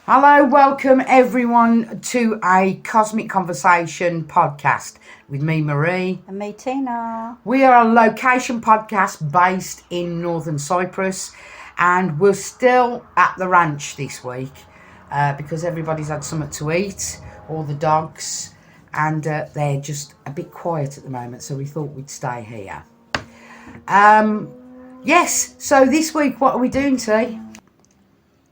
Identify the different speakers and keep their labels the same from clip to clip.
Speaker 1: Hello, welcome everyone to a Cosmic Conversation podcast with me, Marie.
Speaker 2: And me, Tina.
Speaker 1: We are a location podcast based in Northern Cyprus, and we're still at the ranch this week because everybody's had something to eat, all the dogs, and they're just a bit quiet at the moment, so we thought we'd stay here. Yes, so this week, what are we doing, T?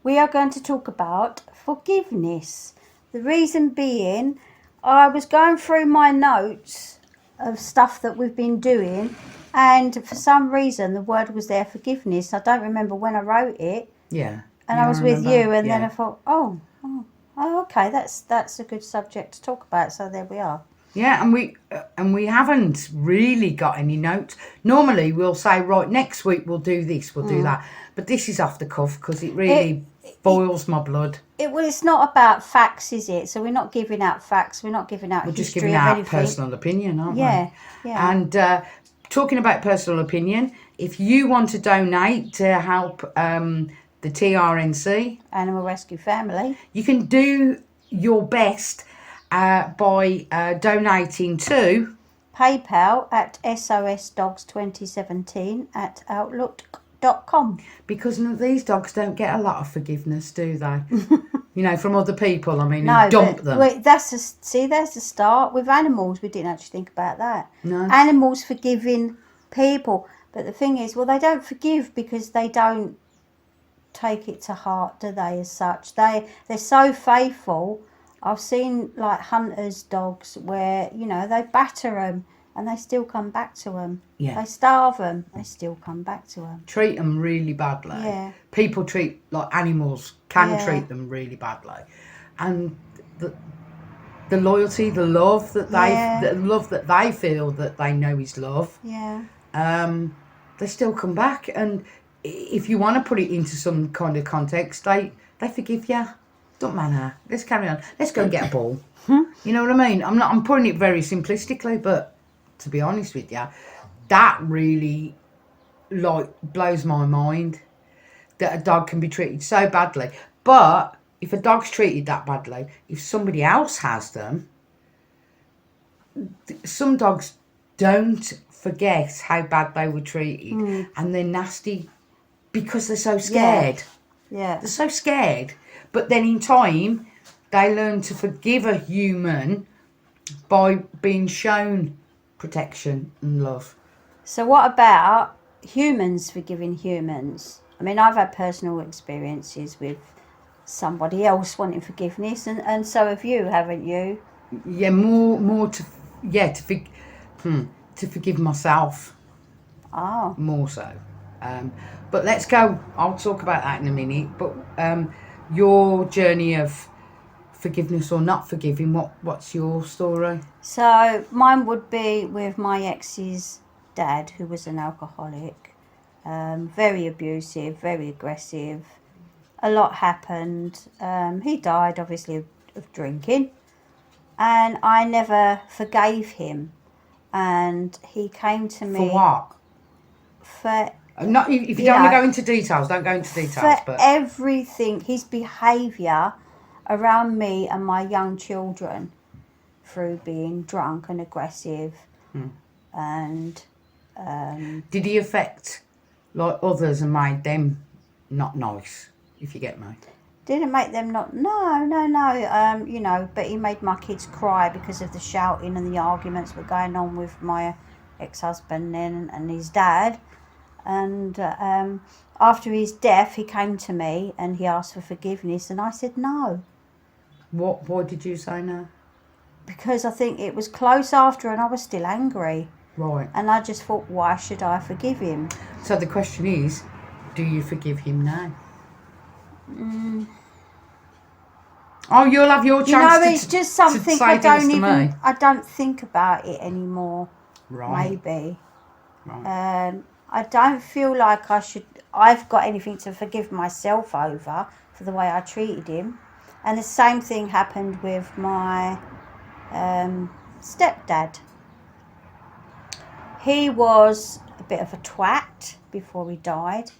Speaker 2: We are going to talk about forgiveness. The reason being, I was going through my notes of stuff that we've been doing, and for some reason the word was there, forgiveness. I don't remember when I wrote it.
Speaker 1: Yeah.
Speaker 2: And I was with you, and then I thought, oh, okay, that's a good subject to talk about. So there we are.
Speaker 1: Yeah, and we haven't really got any notes. Normally, we'll say, right, next week we'll do this, we'll do that. But this is off the cuff because it really boils my blood.
Speaker 2: It's not about facts, is it? So we're not giving out facts. We're not giving out.
Speaker 1: We're
Speaker 2: history
Speaker 1: just giving
Speaker 2: of
Speaker 1: our
Speaker 2: anything.
Speaker 1: personal opinion, aren't we?
Speaker 2: Yeah.
Speaker 1: And talking about personal opinion, if you want to donate to help the TRNC,
Speaker 2: Animal Rescue Family,
Speaker 1: you can do your best by donating to
Speaker 2: PayPal at sosdogs2017@outlook.com.
Speaker 1: Because these dogs don't get a lot of forgiveness, do they? From other people. I mean,
Speaker 2: No,
Speaker 1: who dump them.
Speaker 2: Wait, there's the start. With animals, we didn't actually think about that.
Speaker 1: No.
Speaker 2: Animals forgiving people. But the thing is, well, they don't forgive because they don't take it to heart, do they, as such? They're so faithful. I've seen, like, hunters' dogs where, they batter them and they still come back to them.
Speaker 1: Yeah.
Speaker 2: They starve them, they still come back to them.
Speaker 1: Treat them really badly.
Speaker 2: Yeah.
Speaker 1: People treat, like, animals can treat them really badly. And the loyalty, the love that they feel that they know is love.
Speaker 2: Yeah.
Speaker 1: They still come back, and if you want to put it into some kind of context, they forgive you. Don't matter. Let's carry on. Let's go and get a ball. You know what I mean? I'm putting it very simplistically, but to be honest with you, that really blows my mind that a dog can be treated so badly. But if a dog's treated that badly, if somebody else has them, some dogs don't forget how bad they were treated, and they're nasty because they're so scared.
Speaker 2: Yeah.
Speaker 1: They're so scared. But then in time, they learn to forgive a human by being shown protection and love.
Speaker 2: So what about humans forgiving humans? I mean, I've had personal experiences with somebody else wanting forgiveness, and so have you, haven't you?
Speaker 1: Yeah, more to forgive myself.
Speaker 2: Oh.
Speaker 1: More so. But let's go. I'll talk about that in a minute. But your journey of forgiveness or not forgiving, what's your story?
Speaker 2: So mine would be with my ex's dad, who was an alcoholic, very abusive, very aggressive. A lot happened. He died, obviously, of drinking, and I never forgave him. And he came to me
Speaker 1: For what? Not if you don't want to go into details. Don't go into details.
Speaker 2: For everything, his behaviour around me and my young children, through being drunk and aggressive, and
Speaker 1: did he affect like others and made them not nice? If you get me.
Speaker 2: Didn't make them not. No. But he made my kids cry because of the shouting and the arguments were going on with my ex-husband then and his dad. And after his death, he came to me and he asked for forgiveness, and I said no.
Speaker 1: Why did you say no?
Speaker 2: Because I think it was close after and I was still angry.
Speaker 1: Right.
Speaker 2: And I just thought, why should I forgive him?
Speaker 1: So the question is, do you forgive him now? Oh, you'll have your chance.
Speaker 2: It's just something I don't think about it anymore.
Speaker 1: Right.
Speaker 2: Maybe.
Speaker 1: Right.
Speaker 2: I don't feel like I've got anything to forgive myself over for the way I treated him. And the same thing happened with my stepdad. He was a bit of a twat before he died,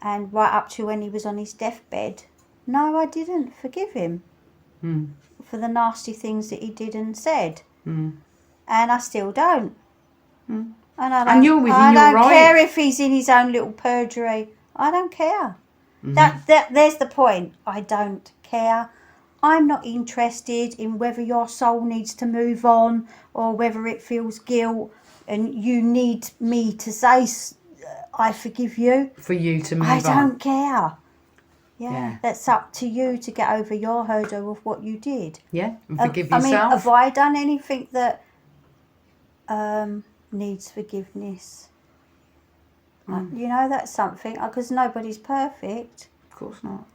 Speaker 2: and right up to when he was on his deathbed. No, I didn't forgive him for the nasty things that he did and said. And I still don't. And I don't,
Speaker 1: And you're within
Speaker 2: I
Speaker 1: your
Speaker 2: don't
Speaker 1: right.
Speaker 2: care if he's in his own little perjury. I don't care. There's the point. I don't care. I'm not interested in whether your soul needs to move on or whether it feels guilt and you need me to say, I forgive you.
Speaker 1: For you to move
Speaker 2: I
Speaker 1: on.
Speaker 2: don't care.
Speaker 1: Yeah.
Speaker 2: That's up to you to get over your hurdle of what you did.
Speaker 1: Yeah, and forgive
Speaker 2: I mean,
Speaker 1: yourself.
Speaker 2: have I done anything that needs forgiveness? You know, that's something, because nobody's perfect.
Speaker 1: Of course not.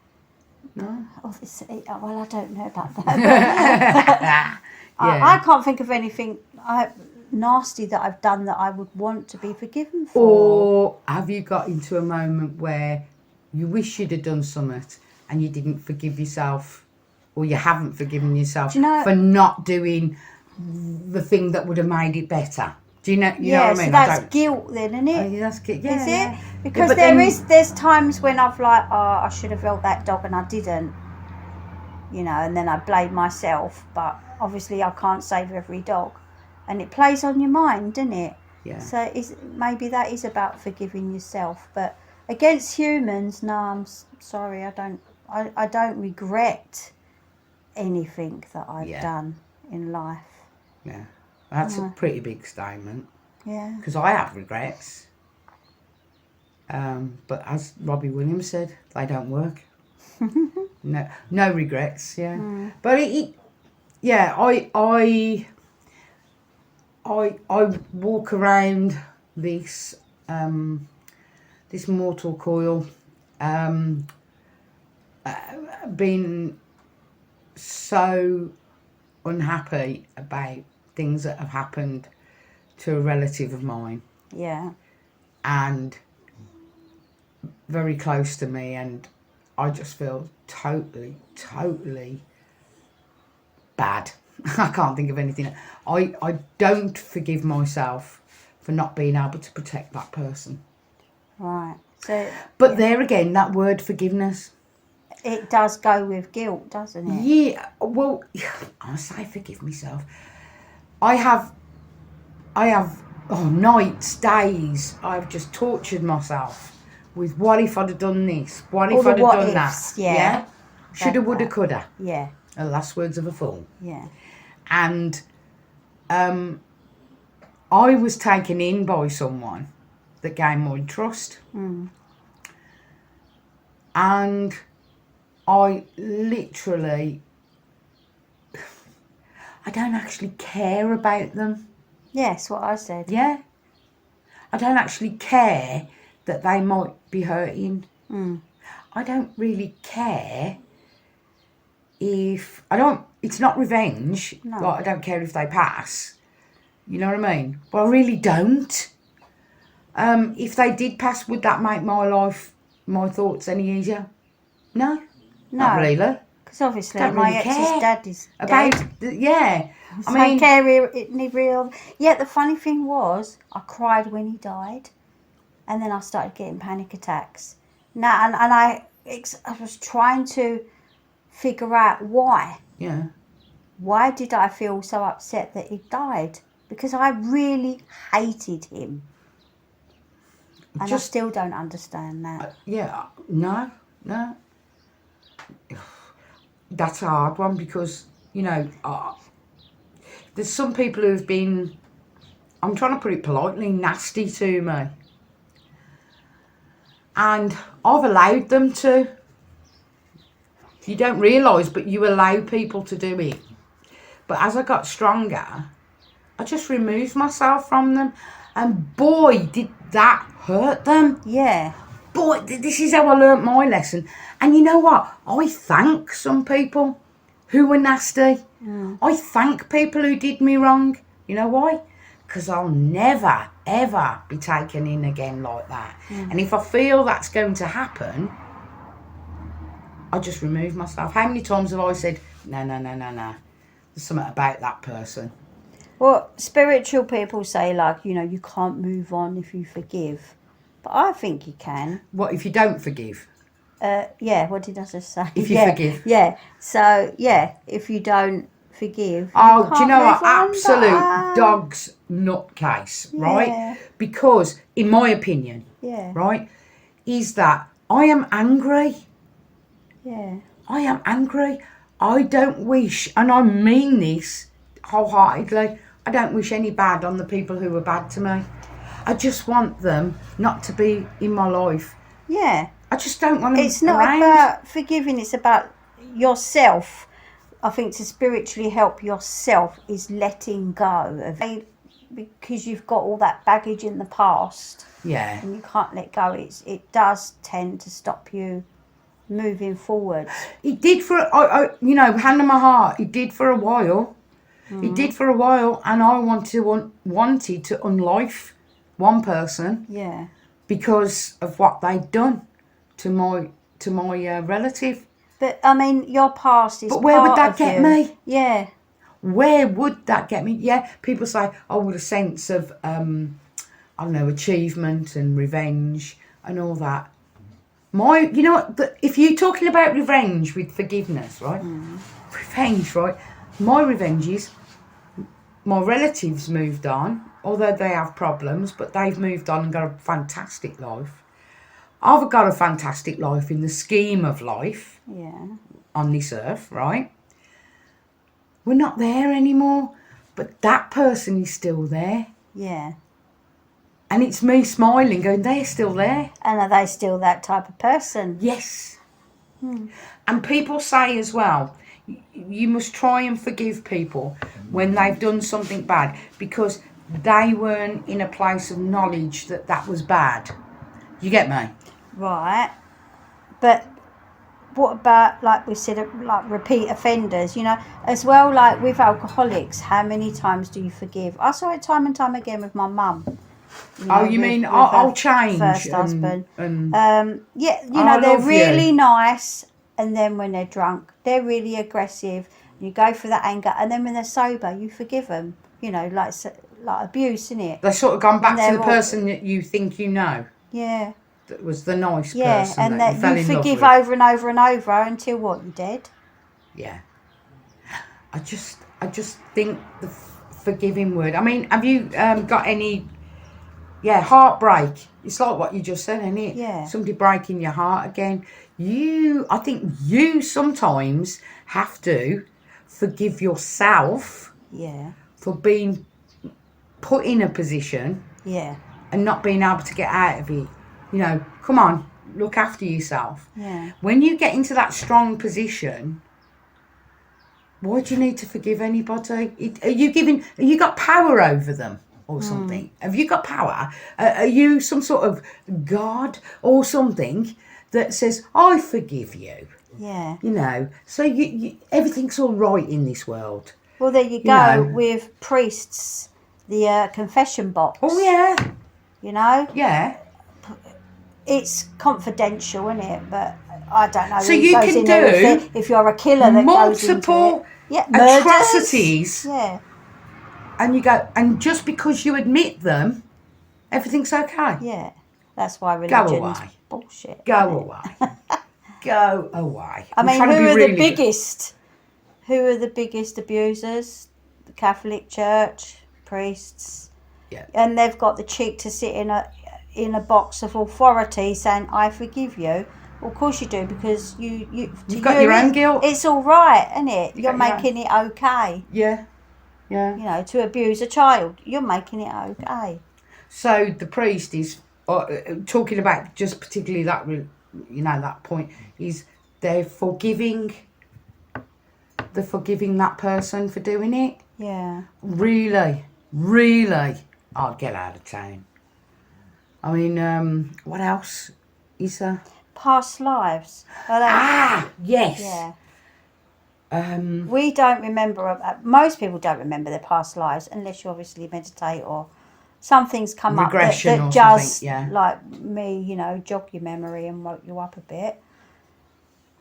Speaker 1: No.
Speaker 2: Well, I don't know about that. I can't think of anything nasty that I've done that I would want to be forgiven for.
Speaker 1: Or have you got into a moment where you wish you'd have done something and you didn't forgive yourself, or you haven't forgiven yourself for not doing the thing that would have made it better? Do you know? You know what I mean?
Speaker 2: So that's guilt, then, isn't it?
Speaker 1: Yeah, that's guilt. Yeah,
Speaker 2: is
Speaker 1: yeah.
Speaker 2: it? Because there's times when I've I should have held that dog and I didn't. You know, and then I blame myself, but obviously I can't save every dog, and it plays on your mind, doesn't it?
Speaker 1: Yeah.
Speaker 2: So maybe that is about forgiving yourself, but against humans, no, I'm sorry, I don't regret anything that I've done in life.
Speaker 1: Yeah, that's a pretty big statement.
Speaker 2: Yeah.
Speaker 1: Because I have regrets, but as Robbie Williams said, they don't work. No regrets. Yeah, but I walk around this this mortal coil, being so unhappy about things that have happened to a relative of mine.
Speaker 2: Yeah.
Speaker 1: And very close to me, and I just feel totally bad. I can't think of anything. I don't forgive myself for not being able to protect that person.
Speaker 2: Right. So.
Speaker 1: But there again, that word forgiveness.
Speaker 2: It does go with guilt, doesn't it?
Speaker 1: Yeah. Well, I say forgive myself. I have nights, days. I've just tortured myself with what if I'd have done this? What if I'd have done that?
Speaker 2: Yeah.
Speaker 1: Shoulda, woulda, coulda.
Speaker 2: Yeah.
Speaker 1: The last words of a fool.
Speaker 2: Yeah.
Speaker 1: And I was taken in by someone that gained my trust. And I literally, I don't actually care about them.
Speaker 2: Yes, what I said.
Speaker 1: Yeah. I don't actually care that they might be hurting. I don't really care if... It's not revenge.
Speaker 2: No.
Speaker 1: Like, I don't care if they pass. You know what I mean? But I really don't. If they did pass, would that make my thoughts any easier? No. Not really.
Speaker 2: Because obviously
Speaker 1: Don't
Speaker 2: my
Speaker 1: really
Speaker 2: ex's
Speaker 1: care
Speaker 2: dad is
Speaker 1: about
Speaker 2: dead.
Speaker 1: Yeah.
Speaker 2: I mean, care any real. Yeah, the funny thing was, I cried when he died, and then I started getting panic attacks. Now, and I was trying to figure out why.
Speaker 1: Yeah.
Speaker 2: Why did I feel so upset that he died? Because I really hated him, and I still don't understand that.
Speaker 1: No. That's a hard one because, you know, there's some people who've been, I'm trying to put it politely, nasty to me. And I've allowed them to. You don't realise, but you allow people to do it. But as I got stronger, I just removed myself from them. And boy, did that hurt them.
Speaker 2: Yeah.
Speaker 1: Boy, this is how I learnt my lesson. And you know what? I thank some people who were nasty. I thank people who did me wrong. You know why? Because I'll never, ever be taken in again like that. And if I feel that's going to happen, I just remove myself. How many times have I said, no. There's something about that person.
Speaker 2: Well, spiritual people say, like, you know, you can't move on if you forgive. But I think you can.
Speaker 1: What if you don't forgive?
Speaker 2: Yeah, what did I just say?
Speaker 1: If you
Speaker 2: yeah,
Speaker 1: forgive.
Speaker 2: Yeah. So, yeah, if you don't forgive.
Speaker 1: Oh,
Speaker 2: you
Speaker 1: do you
Speaker 2: can't
Speaker 1: know
Speaker 2: move
Speaker 1: what?
Speaker 2: on,
Speaker 1: Absolute dog's nutcase, right?
Speaker 2: Yeah.
Speaker 1: Because, in my opinion,
Speaker 2: Yeah.
Speaker 1: right, is that I am angry.
Speaker 2: Yeah.
Speaker 1: I am angry. I don't wish, and I mean this wholeheartedly, I don't wish any bad on the people who were bad to me. I just want them not to be in my life.
Speaker 2: Yeah.
Speaker 1: I just don't want them
Speaker 2: It's not
Speaker 1: around.
Speaker 2: about forgiving, it's about yourself. I think to spiritually help yourself is letting go of it, because you've got all that baggage in the past
Speaker 1: Yeah.
Speaker 2: and you can't let go. It does tend to stop you moving forward.
Speaker 1: It did for, hand on my heart, it did for a while. It did for a while, and I wanted to unlife one person
Speaker 2: Yeah.
Speaker 1: because of what they'd done to my relative.
Speaker 2: But I mean, your past is
Speaker 1: But where would
Speaker 2: part
Speaker 1: that
Speaker 2: of
Speaker 1: get
Speaker 2: you.
Speaker 1: me?
Speaker 2: Yeah.
Speaker 1: Where would that get me? Yeah, people say, oh, with a sense of, achievement and revenge and all that. If you're talking about revenge with forgiveness, right? Revenge, right? My revenge is my relatives moved on, although they have problems, but they've moved on and got a fantastic life. I've got a fantastic life in the scheme of life
Speaker 2: Yeah.
Speaker 1: on this earth, right? We're not there anymore, but that person is still there.
Speaker 2: Yeah.
Speaker 1: And it's me smiling, going, they're still there.
Speaker 2: And are they still that type of person?
Speaker 1: Yes. And people say as well, you must try and forgive people when they've done something bad, because they weren't in a place of knowledge that that was bad. You get me?
Speaker 2: Right. But what about, like we said, like repeat offenders, as well, like with alcoholics, how many times do you forgive? I saw it time and time again with my mum.
Speaker 1: You mean I'll change?
Speaker 2: First husband.
Speaker 1: And
Speaker 2: They're really nice, and then when they're drunk, they're really aggressive. You go for that anger, and then when they're sober, you forgive them. Like abuse, isn't it?
Speaker 1: they've sort of gone back to the
Speaker 2: all-
Speaker 1: person that you think you know.
Speaker 2: Yeah.
Speaker 1: That was the nice
Speaker 2: Yeah,
Speaker 1: person
Speaker 2: and
Speaker 1: that you fell
Speaker 2: you
Speaker 1: in love
Speaker 2: forgive
Speaker 1: with.
Speaker 2: over and over and over until what? You're dead.
Speaker 1: Yeah. I just think the forgiving word. I mean, have you got any? Yeah, heartbreak. It's like what you just said, isn't it?
Speaker 2: Yeah.
Speaker 1: Somebody breaking your heart again. I think you sometimes have to forgive yourself.
Speaker 2: Yeah.
Speaker 1: For being put in a position.
Speaker 2: Yeah.
Speaker 1: And not being able to get out of it. Come on, look after yourself.
Speaker 2: Yeah.
Speaker 1: When you get into that strong position, why do you need to forgive anybody? Have you got power over them or something? Have you got power? Are you some sort of God or something that says, I forgive you?
Speaker 2: Yeah.
Speaker 1: So you everything's all right in this world.
Speaker 2: Well, there you go with priests, the confession box.
Speaker 1: Oh, yeah. Yeah.
Speaker 2: It's confidential, isn't it? But I don't know.
Speaker 1: So
Speaker 2: who
Speaker 1: you
Speaker 2: goes
Speaker 1: can
Speaker 2: in there
Speaker 1: do
Speaker 2: if you're a killer that goes into
Speaker 1: multiple
Speaker 2: it. Murders.
Speaker 1: atrocities.
Speaker 2: Yeah.
Speaker 1: And you go, and just because you admit them, everything's okay.
Speaker 2: Yeah. That's why religion's
Speaker 1: away.
Speaker 2: bullshit.
Speaker 1: Go away. Go away.
Speaker 2: I mean, who are the biggest? Who are the biggest abusers? The Catholic Church, priests.
Speaker 1: Yeah.
Speaker 2: And they've got the cheek to sit in a box of authority saying, I forgive you. Well, of course you do, because you've
Speaker 1: got your own guilt.
Speaker 2: It's all right, isn't it? You're
Speaker 1: got your
Speaker 2: making it okay.
Speaker 1: Yeah. Yeah.
Speaker 2: To abuse a child, you're making it okay.
Speaker 1: So the priest is talking about just particularly that, that point is they're forgiving that person for doing it.
Speaker 2: Yeah.
Speaker 1: Really, I'd get out of town. I mean, what else is there?
Speaker 2: Past lives.
Speaker 1: Yes.
Speaker 2: Yeah.
Speaker 1: We
Speaker 2: don't remember. Most people don't remember their past lives unless you obviously meditate or something's come
Speaker 1: regression
Speaker 2: up that
Speaker 1: or
Speaker 2: just,
Speaker 1: something, yeah.
Speaker 2: like me, jog your memory and woke you up a bit.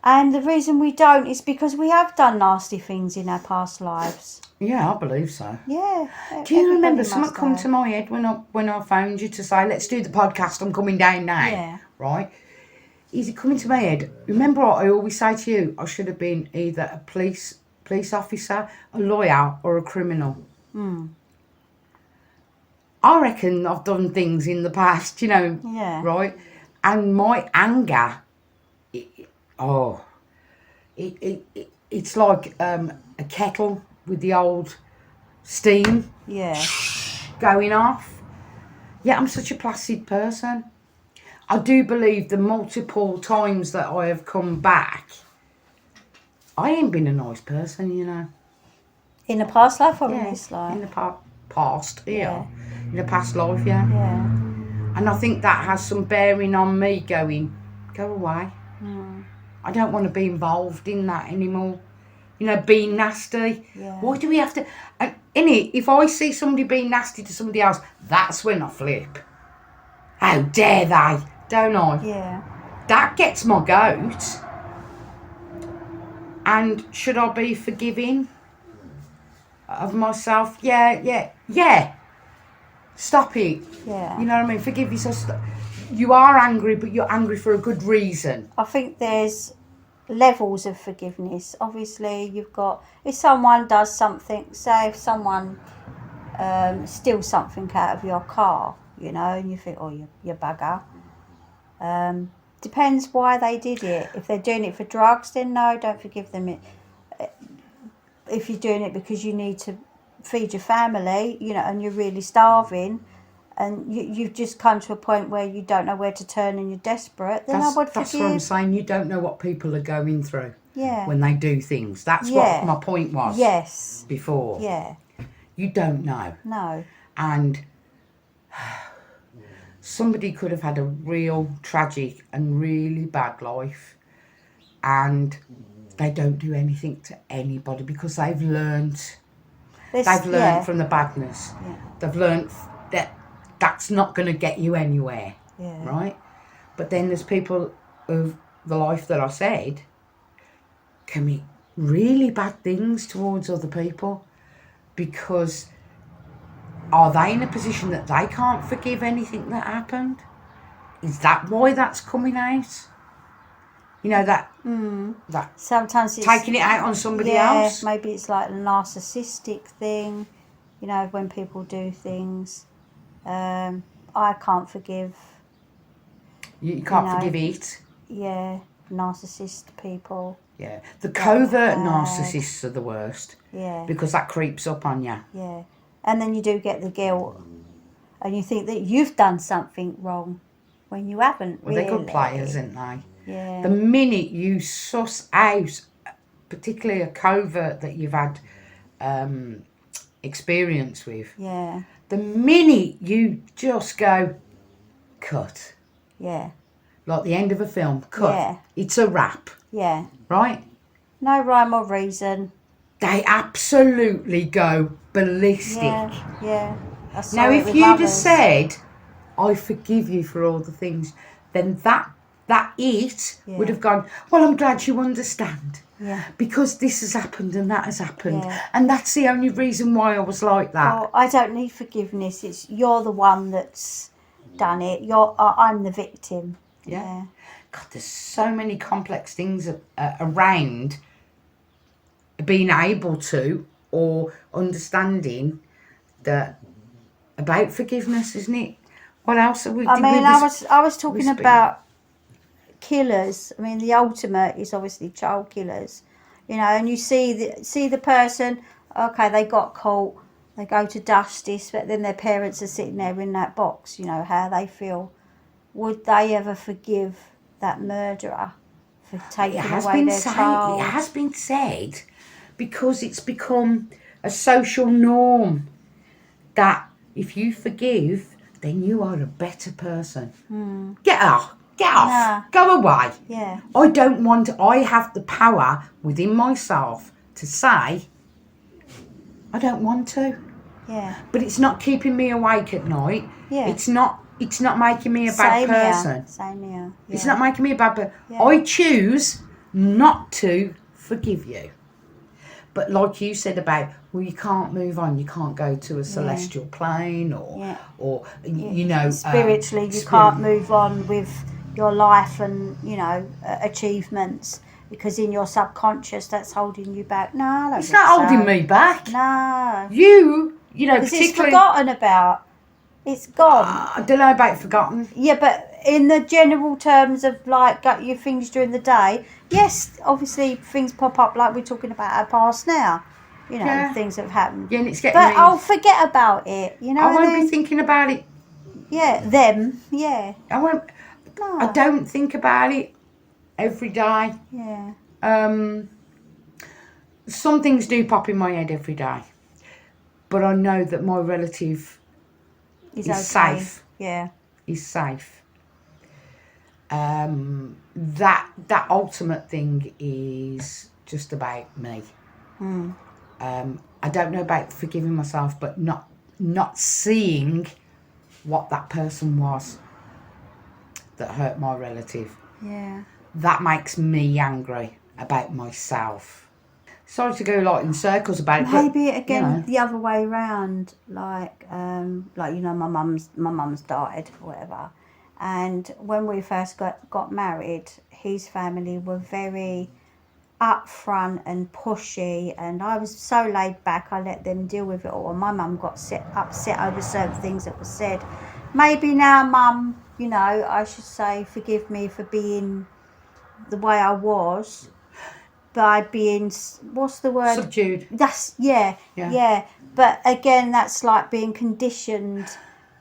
Speaker 2: And the reason we don't is because we have done nasty things in our past lives.
Speaker 1: Yeah, I believe so.
Speaker 2: Yeah.
Speaker 1: Do you remember something come to my head when I phoned you to say, let's do the podcast, I'm coming down now?
Speaker 2: Yeah.
Speaker 1: Right? is it coming to my head? Remember what I always say to you? I should have been either a police officer, a lawyer, or a criminal. I reckon I've done things in the past, you know,
Speaker 2: Yeah.
Speaker 1: right? And my anger, it's like a kettle with the old steam
Speaker 2: Yeah.
Speaker 1: going off. Yeah, I'm such a placid person. I do believe the multiple times that I have come back, I ain't been a nice person, you know.
Speaker 2: In the past life or in
Speaker 1: Yeah,
Speaker 2: this life?
Speaker 1: in the past, yeah.
Speaker 2: Yeah.
Speaker 1: In the past life, yeah.
Speaker 2: Yeah.
Speaker 1: And I think that has some bearing on me going, go away. I don't want to be involved in that anymore. You know, being nasty.
Speaker 2: Yeah.
Speaker 1: Why do we have to... And if I see somebody being nasty to somebody else, that's when I flip. How dare they? Don't I?
Speaker 2: Yeah.
Speaker 1: That gets my goat. And should I be forgiving of myself? Yeah. Stop it.
Speaker 2: Yeah.
Speaker 1: You know what I mean? Forgive yourself. You are angry, but you're angry for a good reason.
Speaker 2: I think there's levels of forgiveness. Obviously, you've got, if someone does something, say if someone steals something out of your car, you know, and you think, oh, you bugger. Depends why they did it. If they're doing it for drugs, then no, don't forgive them. If you're doing it because you need to feed your family, you know, and you're really starving, and you've just come to a point where you don't know where to turn and you're desperate, then I would
Speaker 1: That's
Speaker 2: forgive.
Speaker 1: what I'm saying. You don't know what people are going through when they do things. That's
Speaker 2: Yeah.
Speaker 1: what my point was
Speaker 2: Yes.
Speaker 1: before.
Speaker 2: Yeah.
Speaker 1: You don't know.
Speaker 2: No.
Speaker 1: And somebody could have had a real tragic and really bad life, and they don't do anything to anybody because they've learnt. They've learnt from the badness.
Speaker 2: Yeah.
Speaker 1: They've learnt that that's not going to get you anywhere,
Speaker 2: Yeah.
Speaker 1: right? But then there's people of the life that I said commit really bad things towards other people because are they in a position that they can't forgive anything that happened? Is that why that's coming out? You know, that
Speaker 2: Sometimes it's
Speaker 1: taking it out on somebody
Speaker 2: yeah,
Speaker 1: else?
Speaker 2: maybe it's like a narcissistic thing, you know, when people do things. I can't forgive,
Speaker 1: You can't
Speaker 2: you know.
Speaker 1: forgive it.
Speaker 2: yeah, narcissist people.
Speaker 1: Yeah. The covert
Speaker 2: bad.
Speaker 1: narcissists are the worst
Speaker 2: Yeah,
Speaker 1: because that creeps up on you.
Speaker 2: yeah. And then you do get the guilt, and you think that you've done something wrong when you haven't.
Speaker 1: Well,
Speaker 2: really.
Speaker 1: they're good players, aren't they?
Speaker 2: Yeah.
Speaker 1: The minute you suss out, particularly a covert that you've had experience with,
Speaker 2: Yeah.
Speaker 1: the minute you just go, cut.
Speaker 2: Yeah.
Speaker 1: Like the end of a film, cut.
Speaker 2: Yeah.
Speaker 1: It's a wrap,
Speaker 2: Yeah.
Speaker 1: right?
Speaker 2: No rhyme or reason.
Speaker 1: They absolutely go ballistic.
Speaker 2: Yeah. Yeah. I saw
Speaker 1: Now,
Speaker 2: it
Speaker 1: if
Speaker 2: with
Speaker 1: you'd have
Speaker 2: others.
Speaker 1: said, I forgive you for all the things, then that would have gone, well, I'm glad you understand.
Speaker 2: Yeah.
Speaker 1: Because this has happened and that has happened.
Speaker 2: Yeah.
Speaker 1: And that's the only reason why I was like that.
Speaker 2: Oh, I don't need forgiveness. It's you're the one that's done it. I'm the victim.
Speaker 1: Yeah. God, there's so many complex things around being able to or understanding that about forgiveness, isn't it? What else are we?
Speaker 2: I mean, I was talking
Speaker 1: speak-
Speaker 2: about killers. I mean, the ultimate is obviously child killers. You know, and you see the person. Okay, they got caught. They go to justice, but then their parents are sitting there in that box. You know how they feel. Would they ever forgive that murderer for taking away their child?
Speaker 1: It has been said, because it's become a social norm that if you forgive, then you are a better person. Get off,
Speaker 2: Nah.
Speaker 1: go away.
Speaker 2: Yeah,
Speaker 1: I have the power within myself to say, I don't want to.
Speaker 2: yeah,
Speaker 1: But it's not keeping me awake at night.
Speaker 2: Yeah.
Speaker 1: It's not making me a bad person.
Speaker 2: Same here. Yeah.
Speaker 1: It's not making me a bad person.
Speaker 2: Yeah.
Speaker 1: I choose not to forgive you. But like you said about, well, you can't move on. You can't go to a celestial plane or you know.
Speaker 2: Spiritually, you can't move on with your life and, you know, achievements, because in your subconscious that's holding you back. No, I don't
Speaker 1: It's
Speaker 2: think
Speaker 1: not holding
Speaker 2: so.
Speaker 1: me back.
Speaker 2: No.
Speaker 1: You know,
Speaker 2: Because it's
Speaker 1: particularly...
Speaker 2: forgotten about. It's gone.
Speaker 1: I don't know about forgotten.
Speaker 2: Yeah, but in the general terms of like your things during the day, yes, obviously things pop up like we're talking about our past now. You know,
Speaker 1: Yeah.
Speaker 2: things that have happened.
Speaker 1: Yeah, and it's getting
Speaker 2: But
Speaker 1: me...
Speaker 2: I'll forget about it. You know
Speaker 1: I
Speaker 2: what I
Speaker 1: won't be
Speaker 2: mean?
Speaker 1: thinking about it.
Speaker 2: Yeah, them. Yeah.
Speaker 1: I won't...
Speaker 2: No.
Speaker 1: I don't think about it every day.
Speaker 2: Yeah.
Speaker 1: Some things do pop in my head every day. But I know that my relative
Speaker 2: Is
Speaker 1: is
Speaker 2: okay.
Speaker 1: safe.
Speaker 2: Yeah.
Speaker 1: Is safe. That ultimate thing is just about me. I don't know about forgiving myself, but not seeing what that person was that hurt my relative.
Speaker 2: Yeah.
Speaker 1: That makes me angry about myself. Sorry to go like in circles about it,
Speaker 2: Maybe
Speaker 1: but,
Speaker 2: again
Speaker 1: you know.
Speaker 2: the other way around, like you know, my mum's died or whatever, and when we first got married, his family were very upfront and pushy, and I was so laid back. I let them deal with it all, and my mum got upset over certain things that were said. Maybe now, Mum, you know, I should say forgive me for being the way I was. By being, what's the word?
Speaker 1: Subdued.
Speaker 2: That's yeah. But again, that's like being conditioned,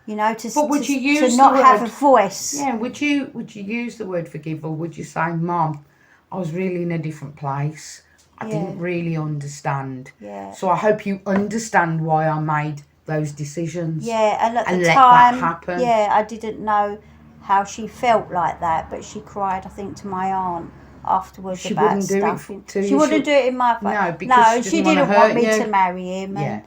Speaker 2: you know, to
Speaker 1: But would you use
Speaker 2: to
Speaker 1: the
Speaker 2: not have a
Speaker 1: word-
Speaker 2: voice.
Speaker 1: Yeah, would you use the word forgive, or would you say, Mum, I was really in a different place. I didn't really understand.
Speaker 2: Yeah.
Speaker 1: So I hope you understand why I made those decisions.
Speaker 2: Yeah, and at the
Speaker 1: let
Speaker 2: time,
Speaker 1: that happen.
Speaker 2: yeah, I didn't know how she felt like that, but she cried, I think, to my aunt afterwards
Speaker 1: She
Speaker 2: about
Speaker 1: wouldn't do
Speaker 2: stuff.
Speaker 1: it to
Speaker 2: She
Speaker 1: you.
Speaker 2: wouldn't do it in my face.
Speaker 1: No, because she didn't wanna
Speaker 2: want
Speaker 1: hurt
Speaker 2: me
Speaker 1: you.
Speaker 2: to marry him.
Speaker 1: Yeah.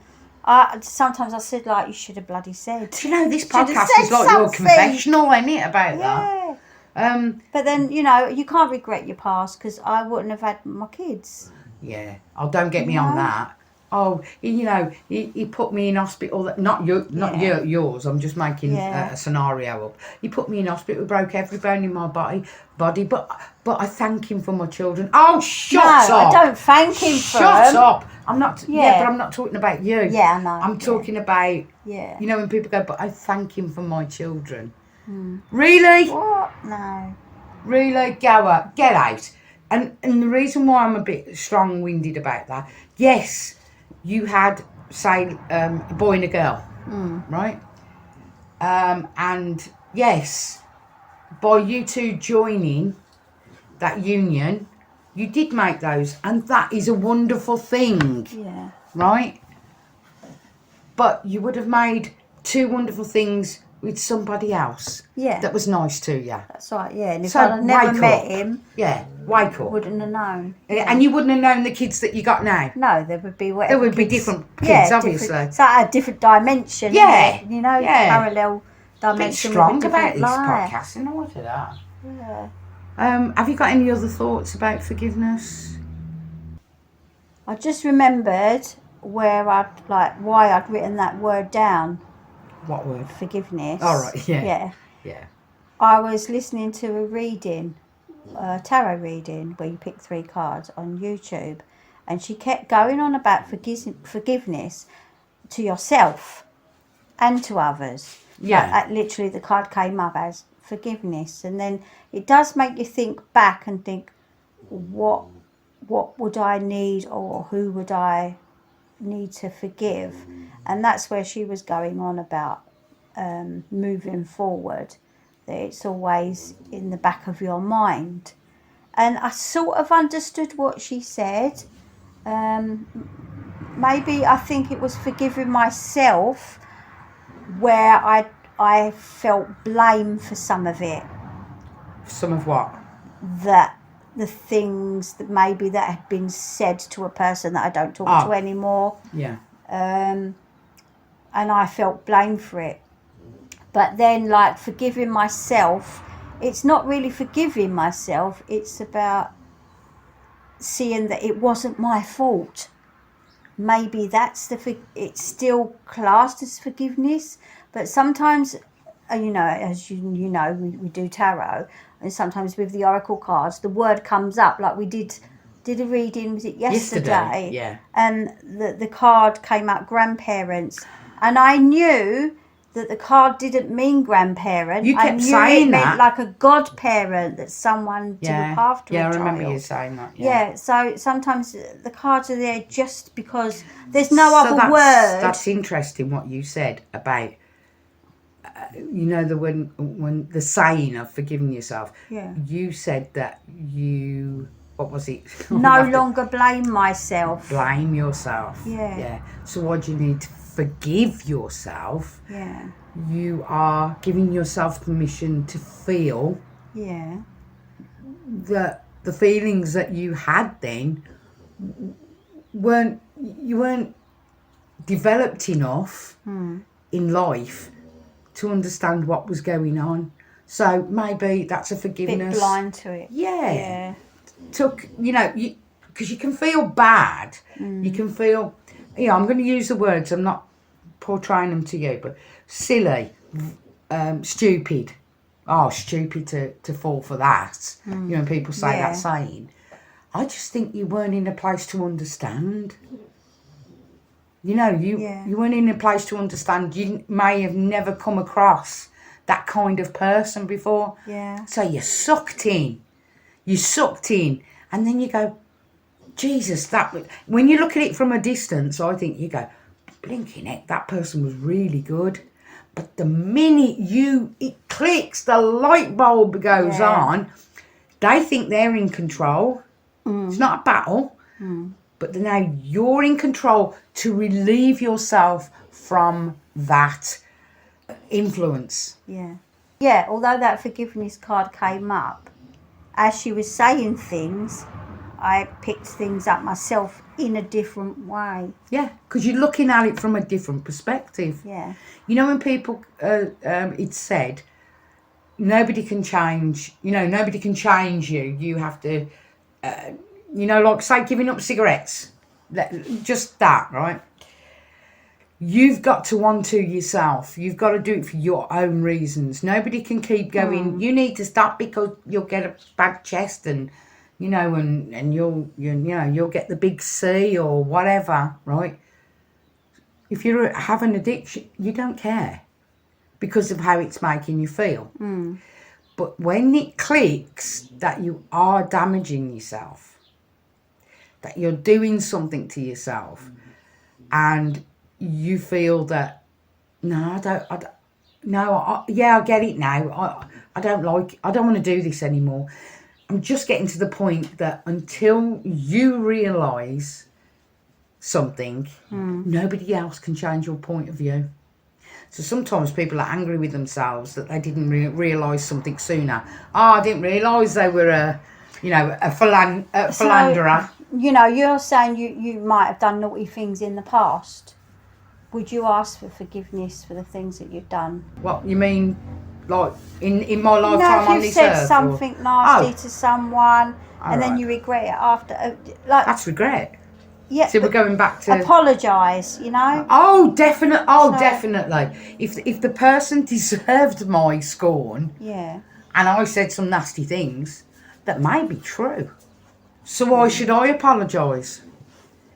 Speaker 2: And sometimes I said, like, you should have bloody said.
Speaker 1: Do you know, this
Speaker 2: Should have
Speaker 1: podcast
Speaker 2: said
Speaker 1: is like your
Speaker 2: something.
Speaker 1: confessional, isn't it, about
Speaker 2: Yeah.
Speaker 1: that?
Speaker 2: But then, you know, you can't regret your past, because I wouldn't have had my kids.
Speaker 1: Yeah. Oh, don't get me on that. Oh, you know, he put me in hospital. Not yours. I'm just making a scenario up. He put me in hospital. Broke every bone in my body. But I thank him for my children. Oh, shut up!
Speaker 2: I don't thank him for
Speaker 1: Shut
Speaker 2: them.
Speaker 1: up! I'm not. Yeah, but I'm not talking about you.
Speaker 2: Yeah, I know.
Speaker 1: I'm talking about.
Speaker 2: Yeah.
Speaker 1: You know, when people go, but I thank him for my children. Really?
Speaker 2: What? No.
Speaker 1: Really? Go up. Get out. And the reason why I'm a bit strong-winded about that, yes, you had, say, a boy and a girl, right? And yes, by you two joining that union, you did make those, and that is a wonderful thing,
Speaker 2: Yeah.
Speaker 1: right? But you would have made two wonderful things with somebody else.
Speaker 2: Yeah.
Speaker 1: That was nice to you.
Speaker 2: That's right, yeah. And if
Speaker 1: So
Speaker 2: I'd never
Speaker 1: wake
Speaker 2: met
Speaker 1: up.
Speaker 2: him,
Speaker 1: Yeah, wake up.
Speaker 2: wouldn't have known.
Speaker 1: And you wouldn't have known the kids that you got now.
Speaker 2: No, there would be whatever.
Speaker 1: There would be
Speaker 2: kids-
Speaker 1: different kids, obviously.
Speaker 2: Different, so a different dimension.
Speaker 1: Yeah,
Speaker 2: Isn't it? You know,
Speaker 1: yeah.
Speaker 2: parallel
Speaker 1: A bit
Speaker 2: dimension.
Speaker 1: strong
Speaker 2: with a
Speaker 1: about
Speaker 2: different
Speaker 1: this
Speaker 2: life.
Speaker 1: podcast. You know what to that.
Speaker 2: Yeah.
Speaker 1: Have you got any other thoughts about forgiveness?
Speaker 2: I just remembered why I'd written that word down.
Speaker 1: What word?
Speaker 2: Forgiveness.
Speaker 1: All right. Yeah.
Speaker 2: Yeah.
Speaker 1: Yeah.
Speaker 2: I was listening to a reading, tarot reading, where you pick 3 cards on YouTube, and she kept going on about forgiveness to yourself and to others.
Speaker 1: Yeah.
Speaker 2: Like, literally, the card came up as forgiveness, and then it does make you think back and think, what would I need, or who would I need to forgive? And that's where she was going on about moving forward, that it's always in the back of your mind. And I sort of understood what she said. Maybe I think it was forgiving myself, where I felt blame for some of it.
Speaker 1: Some of what?
Speaker 2: That the things that maybe that had been said to a person that I don't talk to anymore.
Speaker 1: Yeah.
Speaker 2: And I felt blame for it. But then, like, forgiving myself, it's not really forgiving myself, it's about seeing that it wasn't my fault. Maybe that's it's still classed as forgiveness, but sometimes you know, as you know, we do tarot, and sometimes with the oracle cards, the word comes up. Like we did a reading, was it yesterday?
Speaker 1: Yeah.
Speaker 2: And the card came up, grandparents, and I knew that the card didn't mean grandparent.
Speaker 1: You kept
Speaker 2: I knew
Speaker 1: saying
Speaker 2: it meant
Speaker 1: that.
Speaker 2: like a godparent, that someone to
Speaker 1: Yeah.
Speaker 2: look after
Speaker 1: Yeah,
Speaker 2: a
Speaker 1: I
Speaker 2: child.
Speaker 1: remember you saying that.
Speaker 2: Yeah, so sometimes the cards are there just because there's no other word.
Speaker 1: That's interesting what you said about, you know, when the saying of forgiving yourself.
Speaker 2: Yeah.
Speaker 1: You said that you, what was it?
Speaker 2: No longer blame myself.
Speaker 1: Blame yourself.
Speaker 2: Yeah.
Speaker 1: Yeah. So what do you need to forgive yourself?
Speaker 2: Yeah.
Speaker 1: You are giving yourself permission to feel
Speaker 2: Yeah.
Speaker 1: that the feelings that you had then weren't developed enough in life to understand what was going on. So maybe that's a forgiveness.
Speaker 2: Bit blind to it.
Speaker 1: Yeah.
Speaker 2: Yeah.
Speaker 1: Took, you know, because you can feel bad. You can feel, I'm going to use the words, I'm not portraying them to you, but silly, stupid. Oh, stupid to fall for that. You know, people say that saying. I just think you weren't in a place to understand. You know, you weren't in a place to understand. You may have never come across that kind of person before.
Speaker 2: Yeah.
Speaker 1: So you're sucked in. And then you go, Jesus, when you look at it from a distance, I think you go, blinking heck, that person was really good. But the minute it clicks, the light bulb goes on, they think they're in control. It's not a battle, but now you're in control to relieve yourself from that influence.
Speaker 2: Yeah. Yeah, although that forgiveness card came up, as she was saying things, I picked things up myself in a different way.
Speaker 1: Yeah, because you're looking at it from a different perspective.
Speaker 2: Yeah.
Speaker 1: You know, when people, it's said, nobody can change, nobody can change you. You have to, like, say, giving up cigarettes. Just that, right? You've got to want to yourself. You've got to do it for your own reasons. Nobody can keep going, you need to stop because you'll get a bad chest and, and you'll get the big C or whatever, right? If you have an addiction, you don't care because of how it's making you feel. But when it clicks that you are damaging yourself, that you're doing something to yourself, and you feel that, I get it now. I don't want to do this anymore. I'm just getting to the point that until you realise something, nobody else can change your point of view. So sometimes people are angry with themselves that they didn't realise something sooner. I didn't realise they were a philanderer.
Speaker 2: You're saying you might have done naughty things in the past. Would you ask for forgiveness for the things that you've done?
Speaker 1: What, you mean, like, in my lifetime on this earth?
Speaker 2: If you've said something nasty to someone and then you regret it after.
Speaker 1: That's regret.
Speaker 2: Yeah.
Speaker 1: So we're going back to...
Speaker 2: Apologise,
Speaker 1: Oh, definitely. Oh, definitely. If the person deserved my scorn...
Speaker 2: Yeah.
Speaker 1: And I said some nasty things, that may be true. So why should I apologise?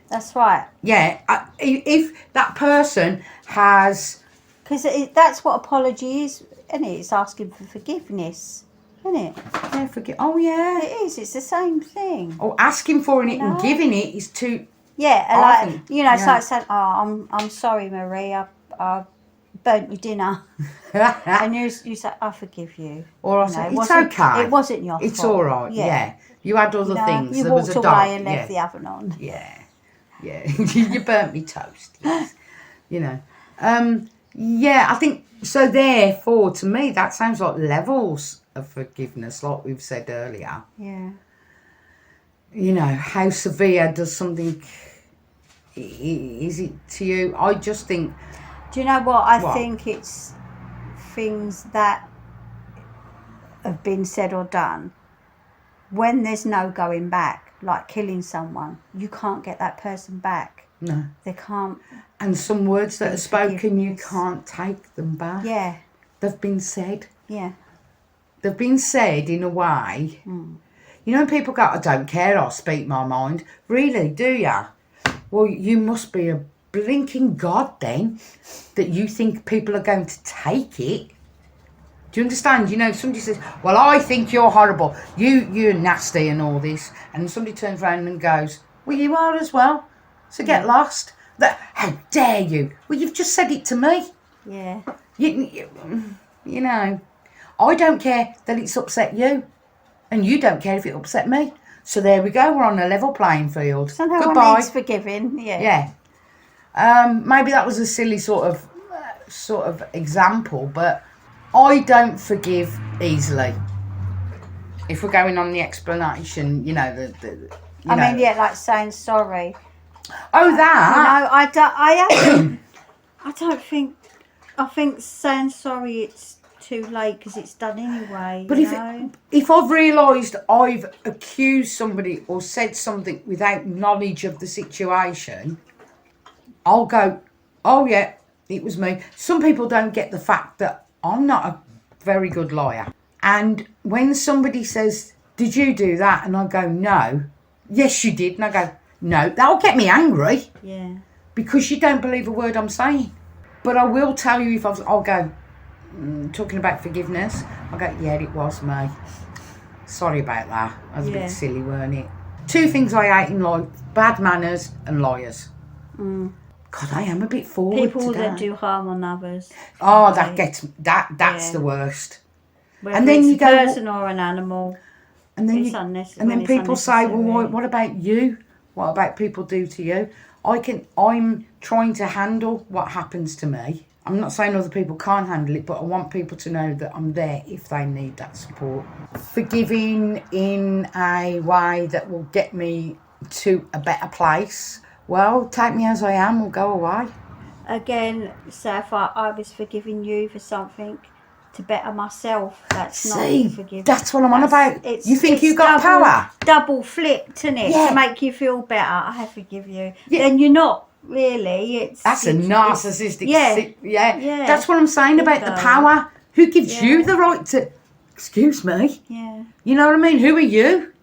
Speaker 2: That's right.
Speaker 1: Yeah, if that person has...
Speaker 2: Because that's what apology is, isn't it? It's asking for forgiveness, isn't it?
Speaker 1: Yeah, Oh, yeah.
Speaker 2: It is. It's the same thing.
Speaker 1: Oh, asking for it and giving it is too...
Speaker 2: Yeah, it's like saying, I'm sorry, Marie, I burnt your dinner. And you say, I forgive you.
Speaker 1: Or I say, it's okay.
Speaker 2: It wasn't your fault.
Speaker 1: It's all right, yeah. You had other things.
Speaker 2: You
Speaker 1: there
Speaker 2: walked
Speaker 1: was a
Speaker 2: away
Speaker 1: dog.
Speaker 2: and left the oven on.
Speaker 1: Yeah. You burnt me toast. Yes. I think, so therefore, to me, that sounds like levels of forgiveness, like we've said earlier.
Speaker 2: Yeah.
Speaker 1: How severe does something... Is it to you? I just think...
Speaker 2: Do you know what? I think it's things that have been said or done when there's no going back, like killing someone. You can't get that person back.
Speaker 1: No.
Speaker 2: They can't.
Speaker 1: And some words that are spoken, you can't take them back.
Speaker 2: Yeah.
Speaker 1: they've been said.
Speaker 2: Yeah.
Speaker 1: They've been said in a way. You know, when people go, I don't care, I'll speak my mind. Really, do ya? Well, you must be a blinking god then, that you think people are going to take it. Do you understand? You know, somebody says, well, I think you're horrible. You're nasty and all this. And somebody turns around and goes, well, you are as well. So get lost. How dare you? Well, you've just said it to me.
Speaker 2: Yeah.
Speaker 1: You know, I don't care that it's upset you. And you don't care if it upset me. So there we go. We're on a level playing field.
Speaker 2: Somehow
Speaker 1: Goodbye.
Speaker 2: one needs forgiving. Yeah.
Speaker 1: Yeah. Maybe that was a silly sort of example, but I don't forgive easily. If we're going on the explanation, you know,
Speaker 2: I mean, yeah, like saying sorry.
Speaker 1: Oh, that.
Speaker 2: You know, I don't think. I think saying sorry, it's too late because it's done anyway.
Speaker 1: But
Speaker 2: you
Speaker 1: if I've realised I've accused somebody or said something without knowledge of the situation, I'll go, oh yeah, it was me. Some people don't get the fact that I'm not a very good liar. And when somebody says, did you do that? And I go, no. Yes, you did. And I go, no. That'll get me angry.
Speaker 2: Yeah.
Speaker 1: Because you don't believe a word I'm saying. But I will tell you if I'll go, talking about forgiveness, I'll go, yeah, it was me. Sorry about that. I was a bit silly, weren't it? 2 things I hate in life, bad manners and liars. God, I am a bit forward
Speaker 2: People
Speaker 1: today.
Speaker 2: that do harm on others.
Speaker 1: Oh, that's the worst.
Speaker 2: Whether
Speaker 1: And then
Speaker 2: it's
Speaker 1: you
Speaker 2: a
Speaker 1: go,
Speaker 2: person or an animal.
Speaker 1: and then
Speaker 2: It's unnecessary.
Speaker 1: and then
Speaker 2: It's
Speaker 1: people say, well,
Speaker 2: unnecessary.
Speaker 1: what about you? What about people do to you? I'm trying to handle what happens to me. I'm not saying other people can't handle it, but I want people to know that I'm there if they need that support. Forgiving in a way that will get me to a better place. Well, take me as I am or go away.
Speaker 2: Again, so if I was forgiving you for something to better myself, that's
Speaker 1: See,
Speaker 2: not forgiving.
Speaker 1: that's what I'm on about. You think
Speaker 2: it's
Speaker 1: you got power?
Speaker 2: Double flipped, isn't it?
Speaker 1: Yeah.
Speaker 2: To make you feel better. I forgive you.
Speaker 1: Yeah.
Speaker 2: Then you're not really.
Speaker 1: That's a narcissistic.
Speaker 2: Yeah.
Speaker 1: Yeah. That's what I'm saying about the power. Who gives you the right to? Excuse me.
Speaker 2: Yeah.
Speaker 1: You know what I mean? Who are you?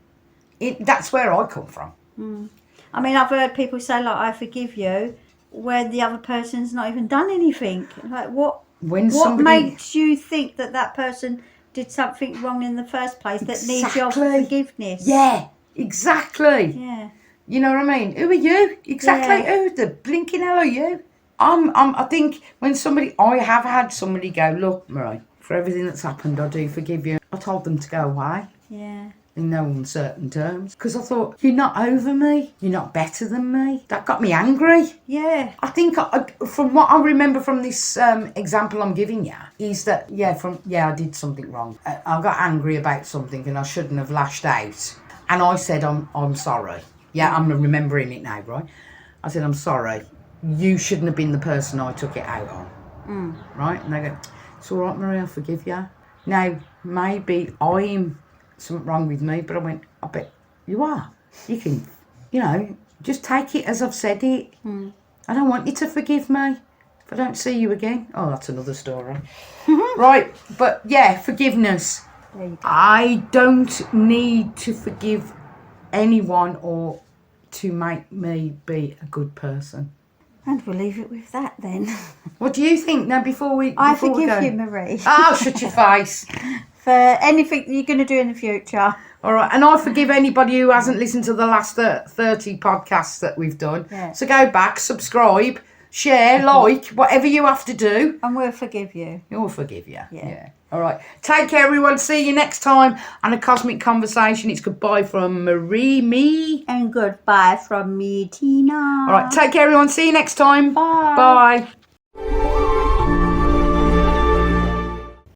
Speaker 1: That's where I come from.
Speaker 2: I mean, I've heard people say like, "I forgive you," when the other person's not even done anything. Like, what makes you think that person did something wrong in the first place that needs your forgiveness?
Speaker 1: Yeah, exactly.
Speaker 2: Yeah.
Speaker 1: You know what I mean? Who are you? Exactly.
Speaker 2: Yeah.
Speaker 1: Who the blinking hell are you? I think when I have had somebody go, look, Marie, for everything that's happened, I do forgive you. I told them to go away.
Speaker 2: Yeah.
Speaker 1: In no uncertain terms. Because I thought, you're not over me. You're not better than me. That got me angry.
Speaker 2: Yeah.
Speaker 1: I think from what I remember from this example I'm giving you, is that, I did something wrong. I got angry about something and I shouldn't have lashed out. And I said, I'm sorry. Yeah, I'm remembering it now, right? I said, I'm sorry. You shouldn't have been the person I took it out on. Right? And they go, it's all right, Marie, I forgive you. Now, maybe I'm something wrong with me, but I went, I bet you are. You can, just take it as I've said it. I don't want you to forgive me if I don't see you again. Oh, that's another story. Right, but yeah, forgiveness.
Speaker 2: There you go.
Speaker 1: I don't need to forgive anyone or to make me be a good person.
Speaker 2: And we'll leave it with that then.
Speaker 1: What do you think now before we
Speaker 2: I
Speaker 1: before we
Speaker 2: forgive
Speaker 1: go?
Speaker 2: you, Marie.
Speaker 1: Oh, shut your face.
Speaker 2: For anything you're going to do in the future.
Speaker 1: All right, and I forgive anybody who hasn't listened to the last 30 podcasts that we've done.
Speaker 2: Yeah.
Speaker 1: So go back, subscribe, share, like, whatever you have to do.
Speaker 2: And we'll forgive you.
Speaker 1: We'll forgive you.
Speaker 2: Yeah.
Speaker 1: All right. Take care, everyone. See you next time on A Cosmic Conversation. It's goodbye from Marie, me.
Speaker 2: And goodbye from me, Tina.
Speaker 1: All right. Take care, everyone. See you next time.
Speaker 2: Bye.
Speaker 1: Bye.